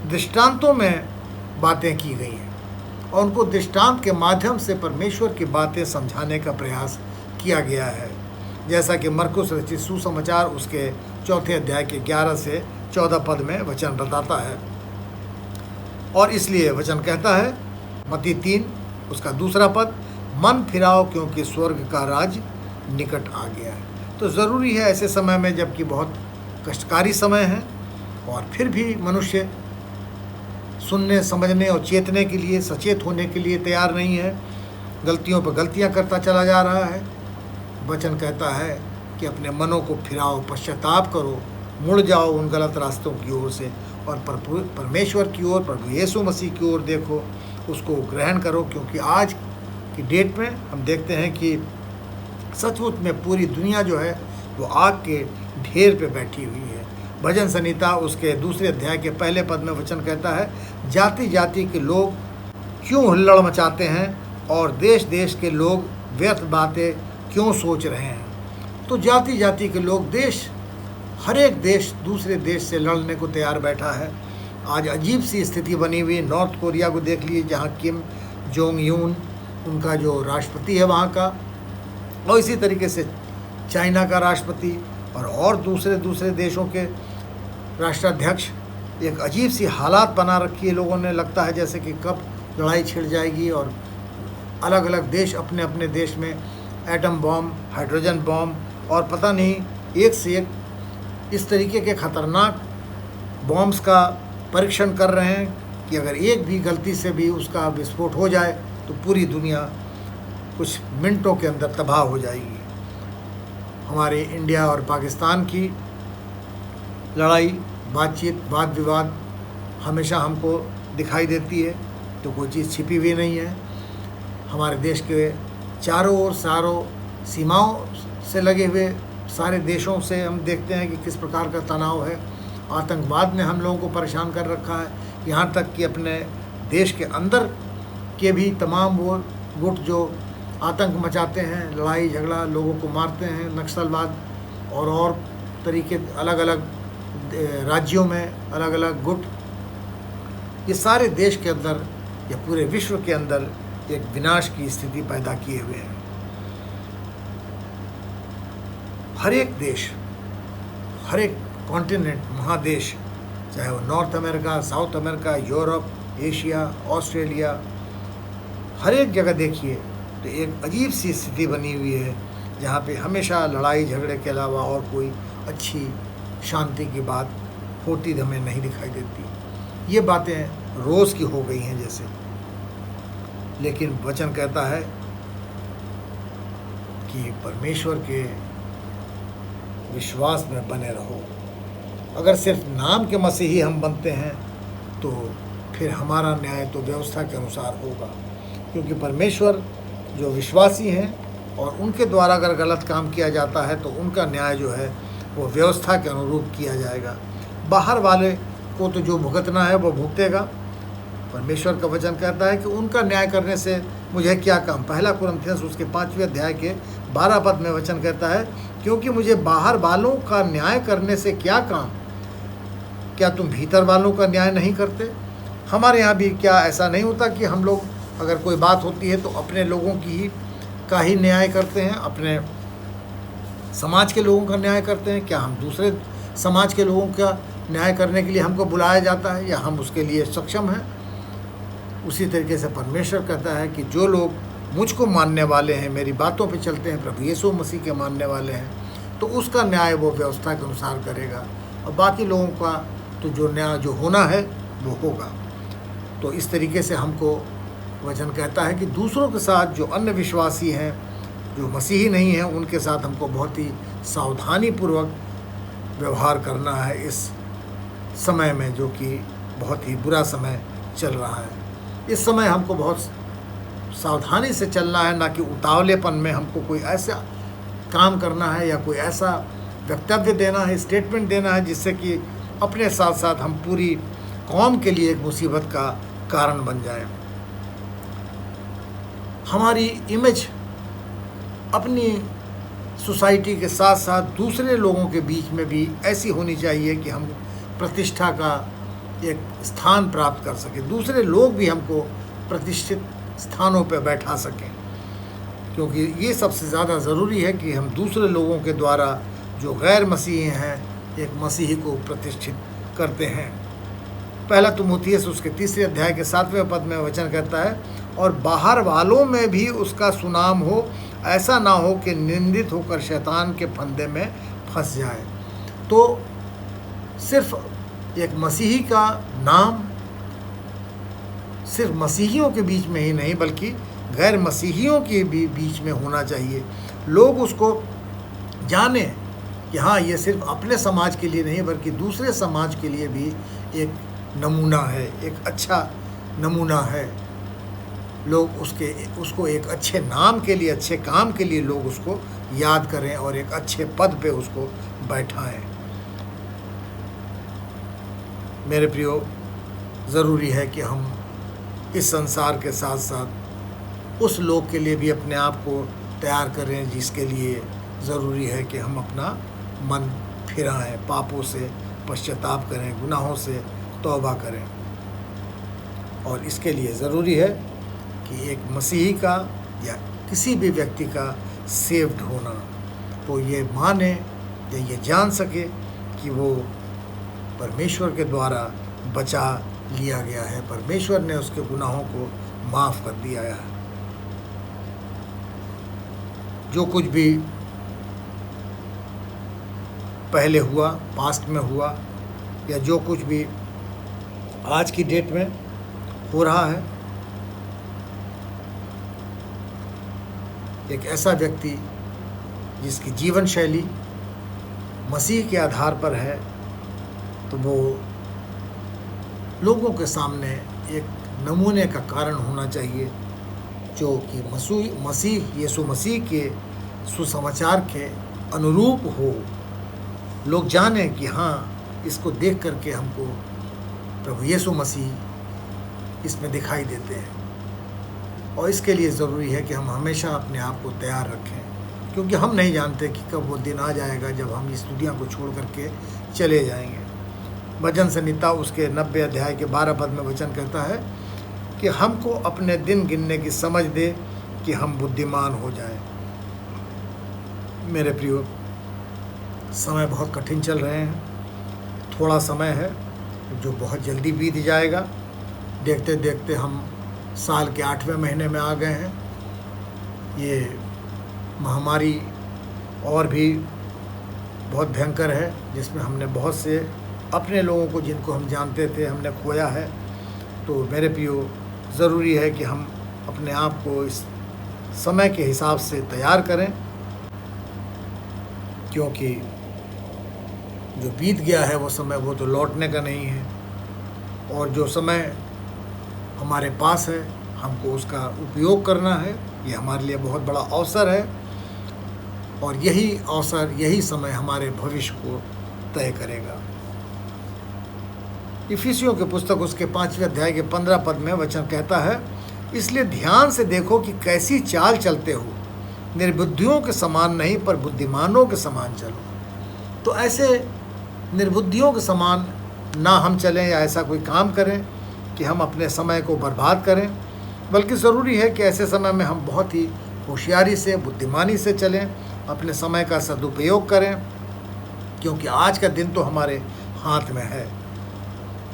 दृष्टांतों में बातें की गई हैं और उनको दृष्टांत के माध्यम से परमेश्वर की बातें समझाने का प्रयास किया गया है। जैसा कि मरकुस रचित सुसमाचार उसके 4 अध्याय के 11 से 14 पद में वचन बताता है। और इसलिए वचन कहता है मत्ती 3 उसका 2 पद, मन फिराओ क्योंकि स्वर्ग का राज निकट आ गया है। तो ज़रूरी है ऐसे समय में जबकि बहुत कष्टकारी समय है और फिर भी मनुष्य सुनने समझने और चेतने के लिए सचेत होने के लिए तैयार नहीं है, गलतियों पर गलतियां करता चला जा रहा है। वचन कहता है कि अपने मनों को फिराओ, पश्चाताप करो, मुड़ जाओ उन गलत रास्तों की ओर से और परमेश्वर की ओर, प्रभु यीशु मसीह की ओर देखो, उसको ग्रहण करो। क्योंकि आज की डेट में हम देखते हैं कि सचमुच में पूरी दुनिया जो है वो आग के ढेर पे बैठी हुई है। भजन संहिता उसके 2 अध्याय के 1 पद में वचन कहता है, जाति जाति के लोग क्यों हुल्लड़ मचाते हैं और देश देश के लोग व्यर्थ बातें क्यों सोच रहे हैं। तो जाति जाति के लोग, देश, हर एक देश दूसरे देश से लड़ने को तैयार बैठा है। आज अजीब सी स्थिति बनी हुई है। नॉर्थ कोरिया को देख लीजिए, जहाँ किम जोंग यून उनका जो राष्ट्रपति है वहाँ का, और इसी तरीके से चाइना का राष्ट्रपति और दूसरे देशों के राष्ट्राध्यक्ष। एक अजीब सी हालात बना रखी है लोगों ने, लगता है जैसे कि कब लड़ाई छिड़ जाएगी और अलग अलग देश अपने अपने देश में एटम बॉम्ब, हाइड्रोजन बॉम्ब और पता नहीं एक से एक इस तरीके के ख़तरनाक बॉम्ब्स का परीक्षण कर रहे हैं कि अगर एक भी गलती से भी उसका विस्फोट हो जाए तो पूरी दुनिया कुछ मिनटों के अंदर तबाह हो जाएगी। हमारे इंडिया और पाकिस्तान की लड़ाई, बातचीत, वाद विवाद हमेशा हमको दिखाई देती है, तो कोई चीज़ छिपी हुई नहीं है। हमारे देश के चारों ओर सीमाओं से लगे हुए सारे देशों से हम देखते हैं कि किस प्रकार का तनाव है। आतंकवाद ने हम लोगों को परेशान कर रखा है, यहाँ तक कि अपने देश के अंदर के भी तमाम वो गुट जो आतंक मचाते हैं, लड़ाई झगड़ा, लोगों को मारते हैं, नक्सलवाद और तरीके अलग अलग राज्यों में अलग अलग गुट, ये सारे देश के अंदर या पूरे विश्व के अंदर एक विनाश की स्थिति पैदा किए हुए हैं। हर एक देश, हर एक कॉन्टिनेंट, महादेश, चाहे वो North America, South America, Europe, Asia, Australia, हर एक जगह देखिए तो एक अजीब सी स्थिति बनी हुई है जहाँ पे हमेशा लड़ाई झगड़े के अलावा और कोई अच्छी शांति की बात होती हमें नहीं दिखाई देती। ये बातें रोज़ की हो गई हैं जैसे। लेकिन वचन कहता है कि परमेश्वर के विश्वास में बने रहो। अगर सिर्फ नाम के मसीही हम बनते हैं तो फिर हमारा न्याय तो व्यवस्था के अनुसार होगा, क्योंकि परमेश्वर जो विश्वासी हैं और उनके द्वारा अगर गलत काम किया जाता है तो उनका न्याय जो है वो व्यवस्था के अनुरूप किया जाएगा। बाहर वाले को तो जो भुगतना है वो भुगतेगा। परमेश्वर का वचन कहता है कि उनका न्याय करने से मुझे क्या काम। पहला कुरिन्थियंस उसके 5वें अध्याय के 12 पद में वचन कहता है, क्योंकि मुझे बाहर वालों का न्याय करने से क्या काम, क्या तुम भीतर वालों का न्याय नहीं करते। हमारे यहाँ भी क्या ऐसा नहीं होता कि हम लोग अगर कोई बात होती है तो अपने लोगों की का ही न्याय करते हैं, अपने समाज के लोगों का न्याय करते हैं। क्या हम दूसरे समाज के लोगों का न्याय करने के लिए हमको बुलाया जाता है या हम उसके लिए सक्षम हैं। उसी तरीके से परमेश्वर कहता है कि जो लोग मुझको मानने वाले हैं, मेरी बातों पे चलते हैं, प्रभु यीशु मसीह के मानने वाले हैं, तो उसका न्याय वो व्यवस्था के अनुसार करेगा और बाकी लोगों का तो जो न्याय जो होना है वो होगा। तो इस तरीके से हमको वचन कहता है कि दूसरों के साथ जो अन्य विश्वासी हैं, जो मसीही नहीं हैं, उनके साथ हमको बहुत ही सावधानीपूर्वक व्यवहार करना है इस समय में, जो कि बहुत ही बुरा समय चल रहा है। इस समय हमको बहुत सावधानी से चलना है, ना कि उतावलेपन में हमको कोई ऐसा काम करना है या कोई ऐसा वक्तव्य देना है, स्टेटमेंट देना है जिससे कि अपने साथ साथ हम पूरी कौम के लिए एक मुसीबत का कारण बन जाए। हमारी इमेज अपनी सोसाइटी के साथ साथ दूसरे लोगों के बीच में भी ऐसी होनी चाहिए कि हम प्रतिष्ठा का एक स्थान प्राप्त कर सकें, दूसरे लोग भी हमको प्रतिष्ठित स्थानों पर बैठा सकें, क्योंकि ये सबसे ज़्यादा ज़रूरी है कि हम दूसरे लोगों के द्वारा जो गैर मसीही हैं एक मसीही को प्रतिष्ठित करते हैं। पहला तीमुथियुस उसके 3 अध्याय के 7वें पद में वचन कहता है, और बाहर वालों में भी उसका सुनाम हो, ऐसा ना हो कि निंदित होकर शैतान के फंदे में फंस जाए। तो सिर्फ एक मसीही का नाम सिर्फ मसीहियों के बीच में ही नहीं बल्कि गैर मसीहियों के भी बीच में होना चाहिए। लोग उसको जाने कि हाँ, ये सिर्फ अपने समाज के लिए नहीं बल्कि दूसरे समाज के लिए भी एक नमूना है, एक अच्छा नमूना है। लोग उसको एक अच्छे नाम के लिए, अच्छे काम के लिए लोग उसको याद करें और एक अच्छे पद पे उसको बैठाएं। मेरे प्रियो, ज़रूरी है कि हम इस संसार के साथ साथ उस लोग के लिए भी अपने आप को तैयार करें जिसके लिए ज़रूरी है कि हम अपना मन फिराएं, पापों से पश्चाताप करें, गुनाहों से तौबा करें। और इसके लिए ज़रूरी है कि एक मसीही का या किसी भी व्यक्ति का सेव्ड होना, वो ये माने या ये जान सके कि वो परमेश्वर के द्वारा बचा लिया गया है, परमेश्वर ने उसके गुनाहों को माफ़ कर दिया है। जो कुछ भी पहले हुआ, पास्ट में हुआ, या जो कुछ भी आज की डेट में हो रहा है, एक ऐसा व्यक्ति जिसकी जीवन शैली मसीह के आधार पर है, तो वो लोगों के सामने एक नमूने का कारण होना चाहिए, जो कि मसीह यीशु मसीह के सुसमाचार के अनुरूप हो। लोग जाने कि हाँ, इसको देख करके हमको प्रभु यीशु मसीह इसमें दिखाई देते हैं। और इसके लिए ज़रूरी है कि हम हमेशा अपने आप को तैयार रखें, क्योंकि हम नहीं जानते कि कब वो दिन आ जाएगा जब हम इस दुनिया को छोड़ करके चले जाएंगे। भजन संहिता उसके 90 अध्याय के 12 पद में वचन कहता है कि हमको अपने दिन गिनने की समझ दे कि हम बुद्धिमान हो जाएं। मेरे प्रियो, समय बहुत कठिन चल रहे हैं। थोड़ा समय है जो बहुत जल्दी बीत जाएगा। देखते देखते हम साल के 8वें महीने में आ गए हैं। ये महामारी और भी बहुत भयंकर है, जिसमें हमने बहुत से अपने लोगों को, जिनको हम जानते थे, हमने खोया है। तो मेरे प्रियो, ज़रूरी है कि हम अपने आप को इस समय के हिसाब से तैयार करें क्योंकि जो बीत गया है वो समय वो तो लौटने का नहीं है, और जो समय हमारे पास है हमको उसका उपयोग करना है। ये हमारे लिए बहुत बड़ा अवसर है, और यही अवसर, यही समय हमारे भविष्य को तय करेगा। इफिसियों की पुस्तक उसके 5वें अध्याय के 15 पद में वचन कहता है, इसलिए ध्यान से देखो कि कैसी चाल चलते हो, निर्बुद्धियों के समान नहीं पर बुद्धिमानों के समान चलो। तो ऐसे निर्बुद्धियों के समान ना हम चलें या ऐसा कोई काम करें कि हम अपने समय को बर्बाद करें, बल्कि ज़रूरी है कि ऐसे समय में हम बहुत ही होशियारी से, बुद्धिमानी से चलें, अपने समय का सदुपयोग करें, क्योंकि आज का दिन तो हमारे हाथ में है।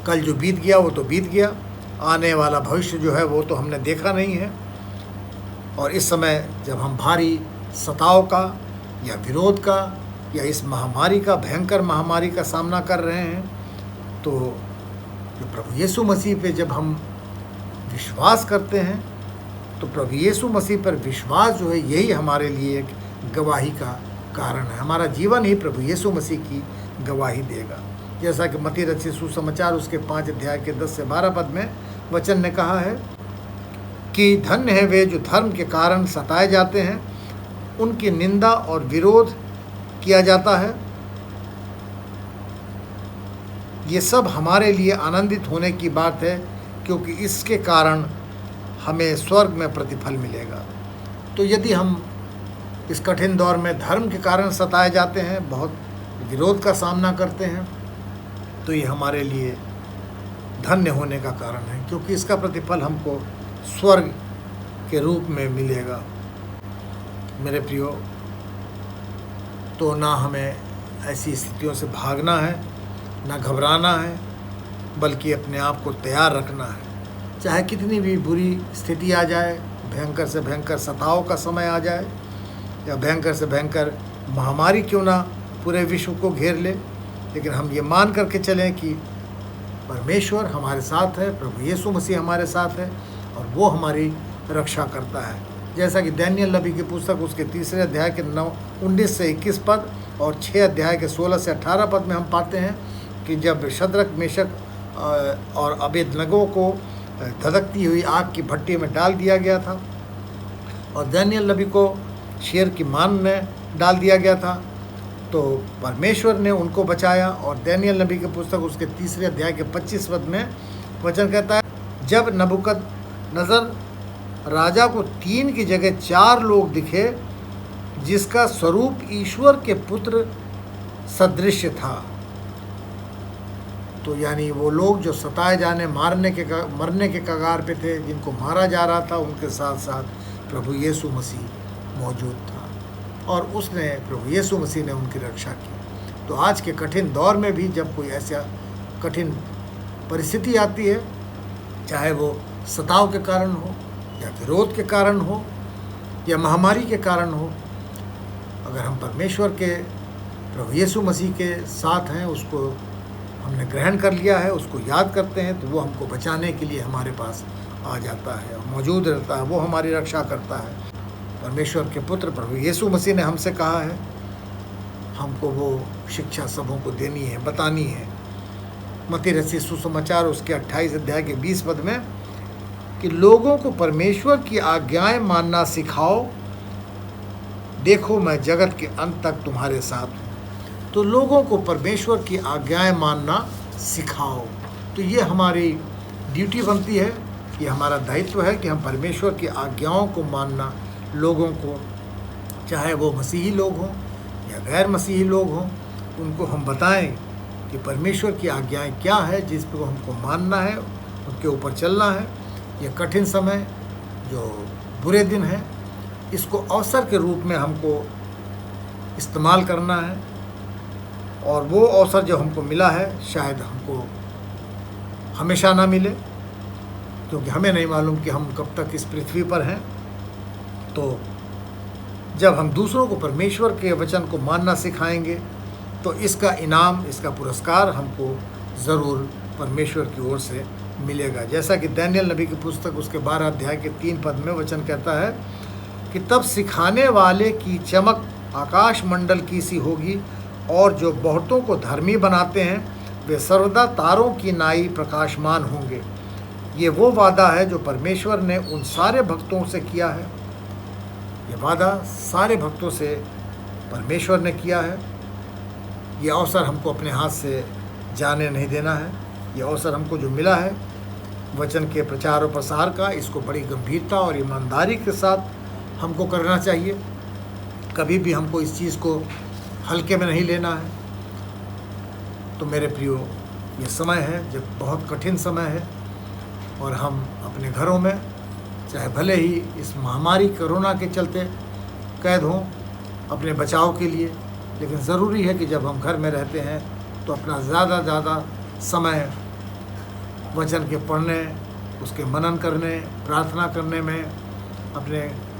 कल जो बीत गया वो तो बीत गया, आने वाला भविष्य जो है वो तो हमने देखा नहीं है। और इस समय जब हम भारी सताव का या विरोध का या इस महामारी का, भयंकर महामारी का सामना कर रहे हैं, तो जो प्रभु यीशु मसीह पे जब हम विश्वास करते हैं, तो प्रभु यीशु मसीह पर विश्वास जो है यही हमारे लिए एक गवाही का कारण है। हमारा जीवन ही प्रभु यीशु मसीह की गवाही देगा। जैसा कि मत्ती रचित सुसमाचार उसके 5 अध्याय के 10 से 12 पद में वचन ने कहा है कि धन्य है वे जो धर्म के कारण सताए जाते हैं, उनकी निंदा और विरोध किया जाता है। ये सब हमारे लिए आनंदित होने की बात है, क्योंकि इसके कारण हमें स्वर्ग में प्रतिफल मिलेगा। तो यदि हम इस कठिन दौर में धर्म के कारण सताए जाते हैं, बहुत विरोध का सामना करते हैं, तो ये हमारे लिए धन्य होने का कारण है, क्योंकि इसका प्रतिफल हमको स्वर्ग के रूप में मिलेगा। मेरे प्रियो, तो ना हमें ऐसी स्थितियों से भागना है, ना घबराना है, बल्कि अपने आप को तैयार रखना है। चाहे कितनी भी बुरी स्थिति आ जाए, भयंकर से भयंकर सताव का समय आ जाए, या भयंकर से भयंकर महामारी क्यों ना पूरे विश्व को घेर ले, लेकिन हम ये मान करके चलें कि परमेश्वर हमारे साथ है, प्रभु यीशु मसीह हमारे साथ है, और वो हमारी रक्षा करता है। जैसा कि दानिय्येल नबी की पुस्तक उसके 3 अध्याय के 19 से 21 पद और 6 अध्याय के 16 से 18 पद में हम पाते हैं कि जब शद्रक, मेशक और अबेदनगो को धधकती हुई आग की भट्टी में डाल दिया गया था, और दानिय्येल नबी को शेर की मान में डाल दिया गया था, तो परमेश्वर ने उनको बचाया। और दानिय्येल नबी की पुस्तक उसके 3 अध्याय के 25 पद में वचन कहता है, जब नबूकदनेस्सर राजा को 3 की जगह 4 लोग दिखे, जिसका स्वरूप ईश्वर के पुत्र सदृश था। तो यानी वो लोग जो सताए जाने, मरने के कगार पे थे, जिनको मारा जा रहा था, उनके साथ साथ प्रभु यीशु मसीह मौजूद था, और उसने, प्रभु यीशु मसीह ने उनकी रक्षा की। तो आज के कठिन दौर में भी जब कोई ऐसा कठिन परिस्थिति आती है, चाहे वो सताव के कारण हो या विरोध के कारण हो या महामारी के कारण हो, अगर हम परमेश्वर के, प्रभु यीशु मसीह के साथ हैं, उसको हमने ग्रहण कर लिया है, उसको याद करते हैं, तो वो हमको बचाने के लिए हमारे पास आ जाता है, मौजूद रहता है, वो हमारी रक्षा करता है। परमेश्वर के पुत्र प्रभु यीशु मसीह ने हमसे कहा है, हमको वो शिक्षा सबों को देनी है, बतानी है। मत्ती रचित सुसमाचार उसके 28 अध्याय के 20 पद में कि लोगों को परमेश्वर की आज्ञाएं मानना सिखाओ, देखो मैं जगत के अंत तक तुम्हारे साथ हूँ। तो लोगों को परमेश्वर की आज्ञाएं मानना सिखाओ। तो ये हमारी ड्यूटी बनती है, ये हमारा दायित्व है कि हम परमेश्वर की आज्ञाओं को मानना लोगों को, चाहे वो मसीही लोग हों या गैर मसीही लोग हों, उनको हम बताएं कि परमेश्वर की आज्ञाएं क्या है, जिस पर हमको मानना है, उनके ऊपर चलना है। ये कठिन समय, जो बुरे दिन हैं, इसको अवसर के रूप में हमको इस्तेमाल करना है, और वो अवसर जो हमको मिला है शायद हमको हमेशा ना मिले, क्योंकि हमें नहीं मालूम कि हम कब तक इस पृथ्वी पर हैं। तो जब हम दूसरों को परमेश्वर के वचन को मानना सिखाएंगे, तो इसका इनाम, इसका पुरस्कार हमको ज़रूर परमेश्वर की ओर से मिलेगा। जैसा कि दानिय्येल नबी की पुस्तक उसके 12 अध्याय के 3 पद में वचन कहता है कि तब सिखाने वाले की चमक आकाश मंडल की सी होगी, और जो बहुतों को धर्मी बनाते हैं वे सर्वदा तारों की नाई प्रकाशमान होंगे। ये वो वादा है जो परमेश्वर ने उन सारे भक्तों से किया है। ये वादा सारे भक्तों से परमेश्वर ने किया है। ये अवसर हमको अपने हाथ से जाने नहीं देना है। ये अवसर हमको जो मिला है वचन के प्रचार और प्रसार का, इसको बड़ी गंभीरता और ईमानदारी के साथ हमको करना चाहिए। कभी भी हमको इस चीज़ को हल्के में नहीं लेना है। तो मेरे प्रियो, ये समय है जब बहुत कठिन समय है, और हम अपने घरों में, चाहे भले ही इस महामारी कोरोना के चलते कैद हों अपने बचाव के लिए, लेकिन ज़रूरी है कि जब हम घर में रहते हैं तो अपना ज़्यादा समय वचन के पढ़ने, उसके मनन करने, प्रार्थना करने में, अपने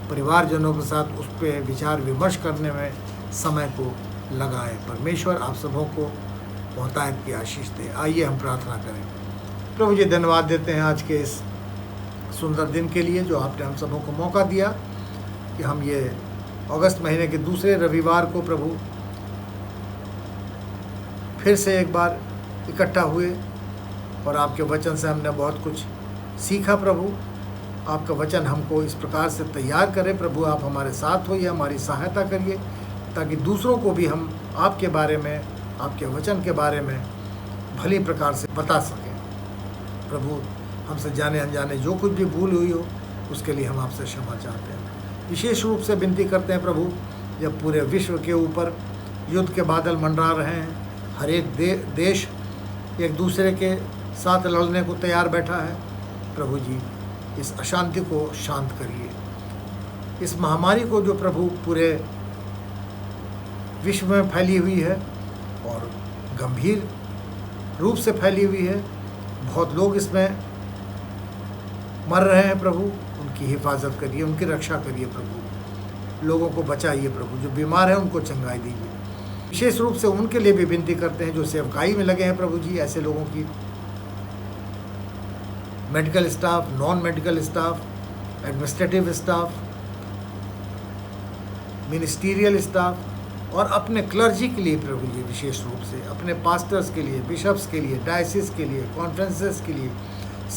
परिवारजनों के साथ उस पर विचार विमर्श करने में समय को लगाएं। परमेश्वर आप सबों को बहुतायत की आशीष दे। आइए हम प्रार्थना करें। प्रभु जी, धन्यवाद देते हैं आज के इस सुंदर दिन के लिए जो आपने हम सबों को मौका दिया कि हम ये अगस्त महीने के दूसरे रविवार को प्रभु फिर से एक बार इकट्ठा हुए, और आपके वचन से हमने बहुत कुछ सीखा। प्रभु, आपका वचन हमको इस प्रकार से तैयार करे। प्रभु, आप हमारे साथ होइए, हमारी सहायता करिए, ताकि दूसरों को भी हम आपके बारे में, आपके वचन के बारे में भली प्रकार से बता सकें। प्रभु, हमसे जाने अनजाने जो कुछ भी भूल हुई हो उसके लिए हम आपसे क्षमा चाहते हैं। विशेष रूप से विनती करते हैं प्रभु, जब पूरे विश्व के ऊपर युद्ध के बादल मंडरा रहे हैं, हर एक देश एक दूसरे के साथ लड़ने को तैयार बैठा है, प्रभु जी इस अशांति को शांत करिए। इस महामारी को जो प्रभु पूरे विश्व में फैली हुई है और गंभीर रूप से फैली हुई है, बहुत लोग इसमें मर रहे हैं प्रभु, उनकी हिफाजत करिए, उनकी रक्षा करिए प्रभु, लोगों को बचाइए प्रभु, जो बीमार हैं उनको चंगाई दीजिए। विशेष रूप से उनके लिए भी विनती करते हैं जो सेवकाई में लगे हैं प्रभु जी, ऐसे लोगों की, medical staff, non medical staff, administrative staff, ministerial staff, और अपने क्लर्जी के लिए प्रभु जी, विशेष रूप से अपने पास्टर्स के लिए, बिशप्स के लिए, डायसिस के लिए, कॉन्फ्रेंसेस के लिए,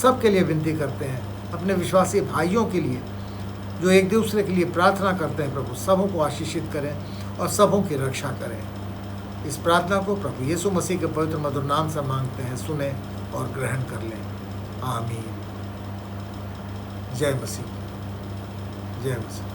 सब के लिए विनती करते हैं। अपने विश्वासी भाइयों के लिए जो एक दूसरे के लिए प्रार्थना करते हैं प्रभु, सबों को आशीषित करें और सबों की रक्षा करें। इस प्रार्थना को प्रभु यीशु मसीह के पवित्र मधुर नाम से मांगते हैं, सुने और ग्रहण कर लें। आमीन। जय मसीह, जय मसीह।